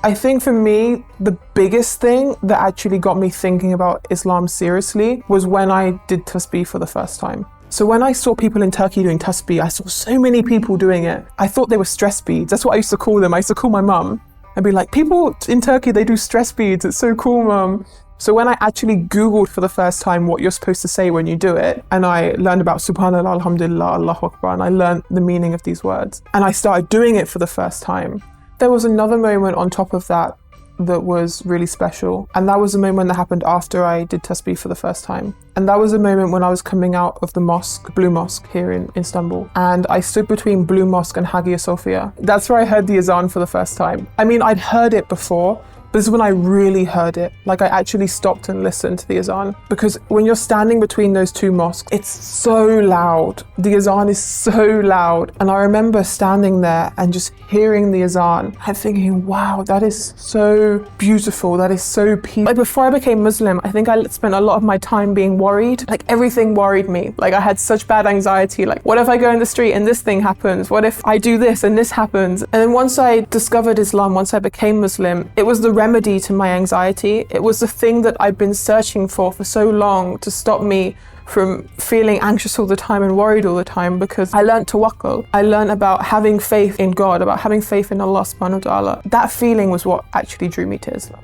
I think for me, the biggest thing that actually got me thinking about Islam seriously was when I did tasbih for the first time. So when I saw people in Turkey doing tasbih, I saw so many people doing it. I thought they were stress beads. That's what I used to call them. I used to call my mum and be like, people in Turkey, they do stress beads. It's so cool, mum. So when I actually Googled for the first time what you're supposed to say when you do it, and I learned about Subhanallah, Alhamdulillah, Allahu Akbar, and I learned the meaning of these words, and I started doing it for the first time, there was another moment on top of that that was really special. And that was the moment that happened after I did tasbih for the first time. And that was the moment when I was coming out of the mosque, Blue Mosque here in Istanbul. And I stood between Blue Mosque and Hagia Sophia. That's where I heard the azan for the first time. I mean, I'd heard it before, but this is when I really heard it. Like I actually stopped and listened to the azan. Because when you're standing between those two mosques, it's so loud. The azan is so loud. And I remember standing there and just hearing the azan and thinking, wow, that is so beautiful. That is so peaceful. Like before I became Muslim, I think I spent a lot of my time being worried. Like everything worried me. Like I had such bad anxiety. Like what if I go in the street and this thing happens? What if I do this and this happens? And then once I discovered Islam, once I became Muslim, it was the remedy to my anxiety. It was the thing that I'd been searching for so long to stop me from feeling anxious all the time and worried all the time, because I learned tawakkul. I learned about having faith in God, about having faith in Allah subhanahu wa ta'ala. That feeling was what actually drew me to Islam.